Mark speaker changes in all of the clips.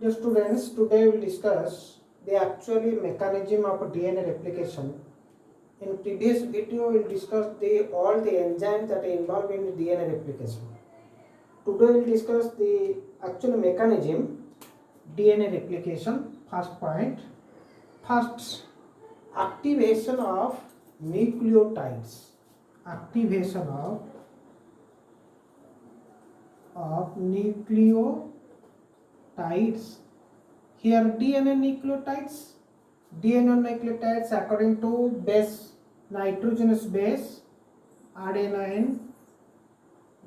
Speaker 1: Dear students, today we will discuss the actually mechanism of DNA replication. In previous video, we will discuss all the enzymes that are involved in DNA replication. Today we will discuss the actual mechanism DNA replication. First point, first activation of nucleotides. Activation of nucleotides. Here DNA nucleotides according to base, nitrogenous base, adenine,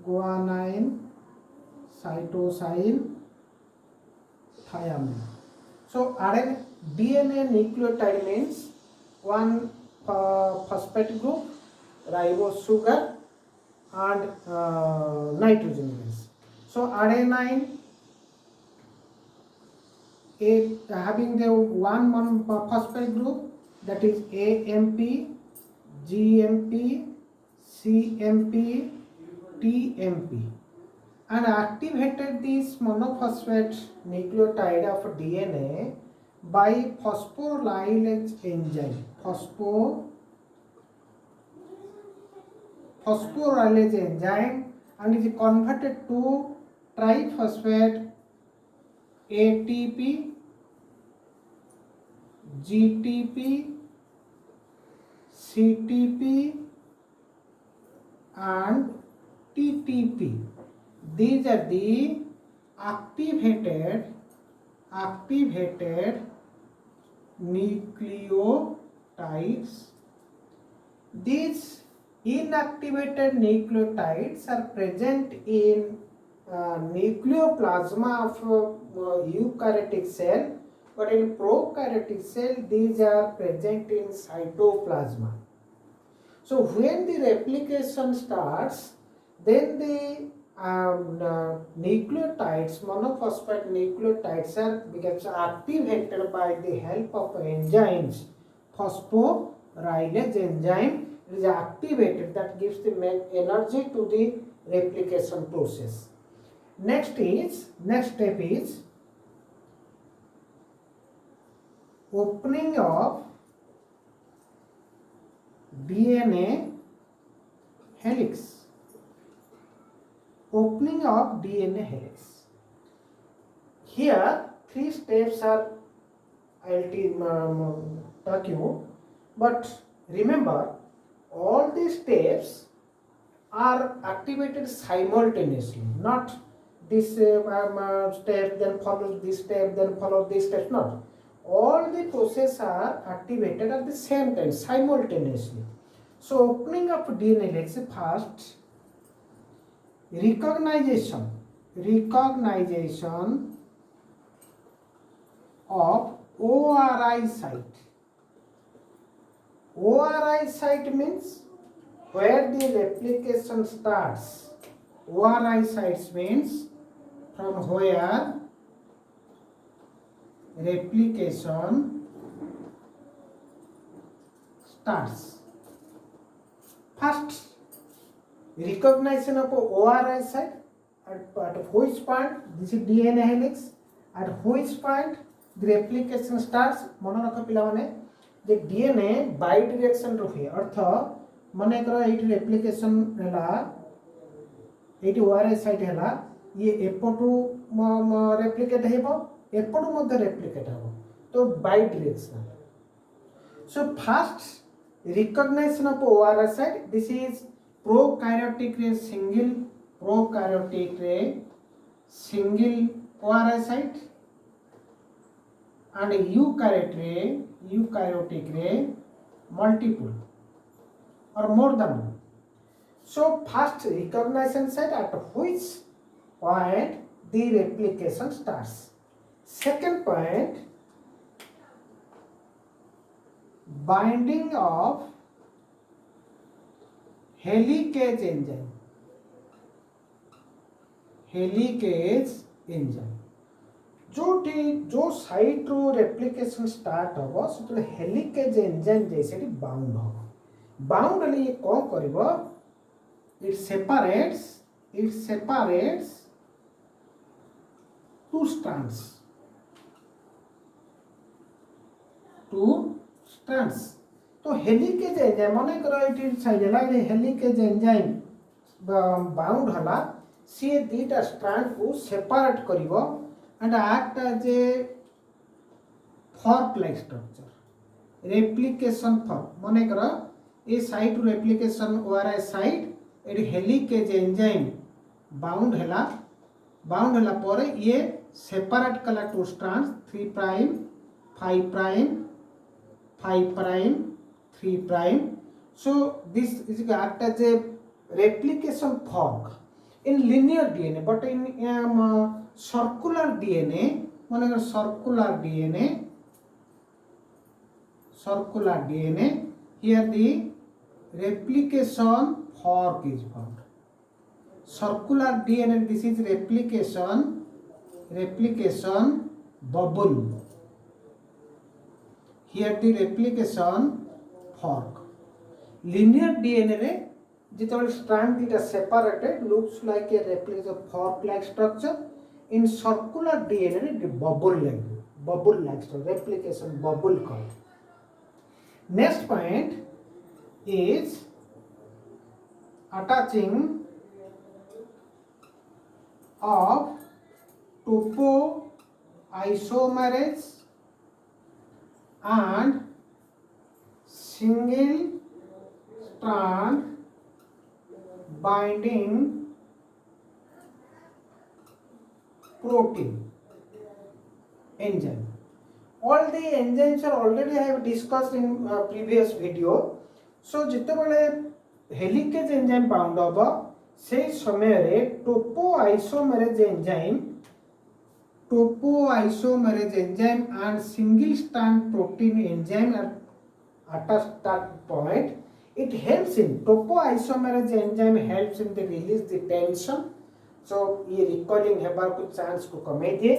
Speaker 1: guanine, cytosine, thymine. So DNA nucleotide means one phosphate group, ribose sugar, and nitrogen base. So adenine having the one phosphate group, that is AMP, GMP, CMP, TMP, and activated this monophosphate nucleotide of DNA by phosphorylase enzyme. Phosphorylase enzyme, and is converted to triphosphate ATP, GTP, CTP, and TTP. These are the activated nucleotides. These inactivated nucleotides are present in nucleoplasma of eukaryotic cell, but in prokaryotic cell these are present in cytoplasma. So when the replication starts, then the nucleotides, monophosphate nucleotides becomes activated by the help of enzymes. Phosphorylase enzyme is activated, that gives the energy to the replication process. Next step is opening of DNA helix. Opening of DNA helix. Here three steps are I'll talk you, but remember all these steps are activated simultaneously, not this step then follows this step then follows this step. Not all the processes are activated at the same time simultaneously. So opening of DNA helix, first recognition of ORI site. ORI site means where the replication starts. ORI sites means from where replication starts. First, recognition of ORI site, at which point this is DNA helix, at which point the replication starts. मन रख पिला माने जे DNA बाइडिरेक्शन रो हुए, अर्थ मन कर एठी replication हैला, एठी ORI साइट हैला, ये एपटू रेप्लिकेट हेबो, एपटू मध्ये रेप्लिकेट हेबो, तो बाइडिरेक्शनल. So first recognition of ORI site, this is prokaryotic रे single ORI site, and eukaryotic रे multiple or more than one. So first recognition site, at which point the replication starts. Second point, binding of helicase enzyme. जो site रो replication start होबो से helicase enzyme जैसे bound होबो. Bound ले ये कौन करिवो, it separates two strands. Two strands. तो हेलिकेज एंजाइम मन कर साइड है हेलिकेज एंजाइम बाउंड हला सी दीटा स्ट्रैंड को सेपरेट करिवो and act as a fork like structure replication fork मन कर a site to replication ORI site एडी हेलिकेज एंजाइम बाउंड हला पर ये सेपरेट कला two strands 3 prime 5 prime 5 prime 3 prime. so this is act as a replication fork in linear DNA but in circular DNA मन circular DNA here the replication fork is found circular DNA this is replication bubble here the replication fork linear DNA रे जितने strand दीटा separated looks like a replication fork like structure in circular DNA रे bubble like structure replication bubble called. Next point is attaching of topoisomerase and single strand binding protein enzyme. All the enzymes are already I have discussed in previous video. So जिते बड़े helicase enzyme bound होबो से समय रे topoisomerase enzyme and single strand protein enzyme at a start point. It helps in topoisomerase enzyme helps in the release the tension, so ये recalling हेबार को chance को कमे दिए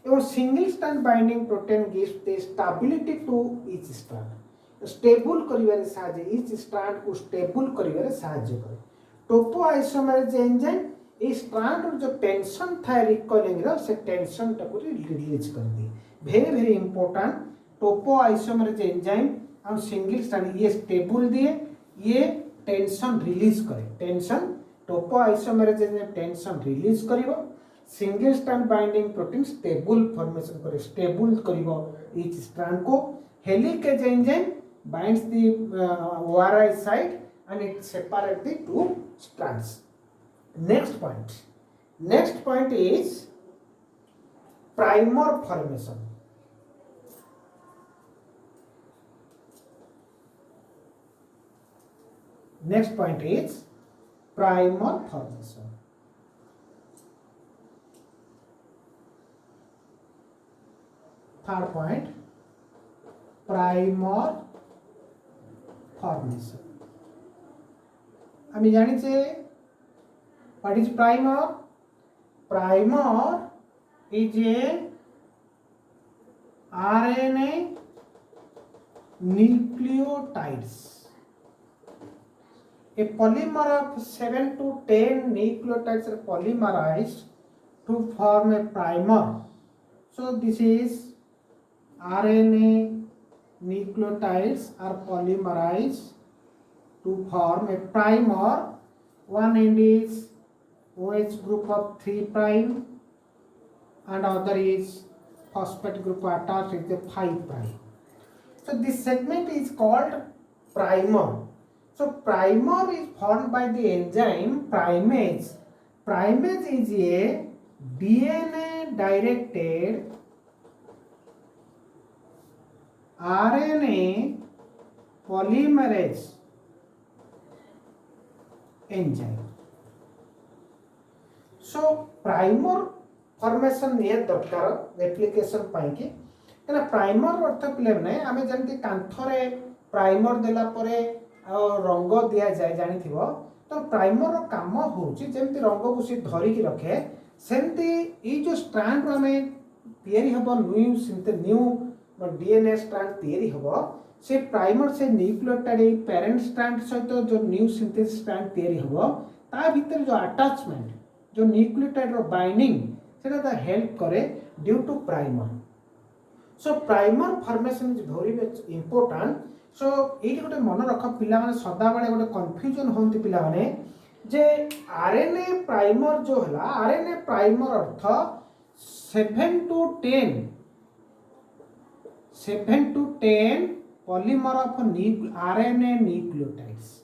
Speaker 1: एवं single strand binding protein gives the stability to each strand stable करिवारे साहाଯ୍य each strand को stable करिवारे साहाଯ୍य करे। topoisomerase enzyme ये strand जो टेंशन था रिकॉलिंग रो से टेंशन टाको रिलीज कर दी very important topoisomerase enzyme और सिंगल स्ट्रैंड ये स्टेबल दिए ये टेंशन रिलीज करे tension topoisomerase enzyme tension release करिवो single strand binding protein stable formation करे स्टेबल करिवो ईच स्ट्रैंड को helicase enzyme binds the ORI site and it separate the two strands. Next point is primer formation. Next point is primer formation. Third point, primer formation. আমি জানি যে what is primer? Primer is a RNA nucleotides. A polymer of 7 to 10 nucleotides are polymerized to form a primer. So this is RNA nucleotides are polymerized to form a primer. One end is OH group of 3 prime and other is phosphate group attached with the 5 prime. So this segment is called primer. So primer is formed by the enzyme primase. Primase is a DNA directed RNA polymerase enzyme. So primer formation निये दरकार replication पाई के कना primer अर्थ plane नै आमे जंती कांथरे primer देला परे रंग दिया जाय जानि थिबो तो प्राइमर रो काम होउची जेंती रंग को सी धरि के रखे सेंती ई जो स्ट्रैंड आमे तयारी हबो न्यू डीएनए स्ट्रैंड तयारी हबो से प्राइमर से न्यूक्लियोटाइड पेरेंट स्ट्रैंड सहित जो न्यू सिंथेसिस स्ट्रैंड तयारी हबो ता भीतर जो अटैचमेंट जो न्यूक्लियोटाइड रो बाइंडिंग सेटा ता हेल्प करे due to primer. So primer formation is very important so ये गोटे मन रख पिला माने सदा बेले गोटे कंफ्यूजन होंती पिला माने जे आरएनए प्राइमर जो है RNA primer earth 7 to 10 polymer of RNA nucleotides.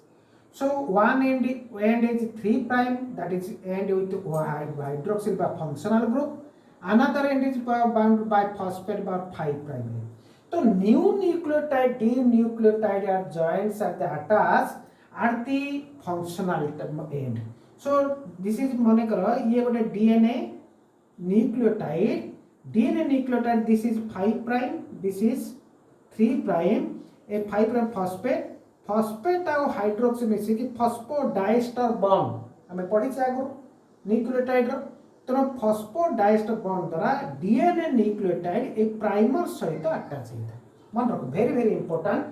Speaker 1: So one end is 3 prime, that is end with hydroxyl by functional group. Another end is bound by phosphate by 5 prime. So new nucleotide, denucleotide are joints at the attach at the functional end. So this is mane karo ye gote DNA nucleotide. DNA nucleotide, this is 5 prime, this is 3 prime, a 5 prime phosphate और hydroxy मिसी कि phosphodiester bond आम पढ़ी आगु nucleotide तेणु phosphodiester bond द्वारा DNA nucleotide ए primer सहित attach होता है मन रख very very important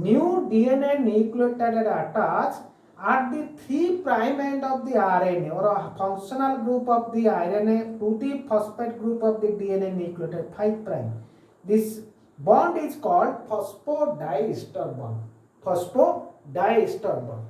Speaker 1: new DNA nucleotide attach at the 3 prime end of the RNA or a functional group of the RNA to the phosphate group of the DNA nucleotide 5 prime. This bond is called phosphodiester bond. Phosphodiester bond.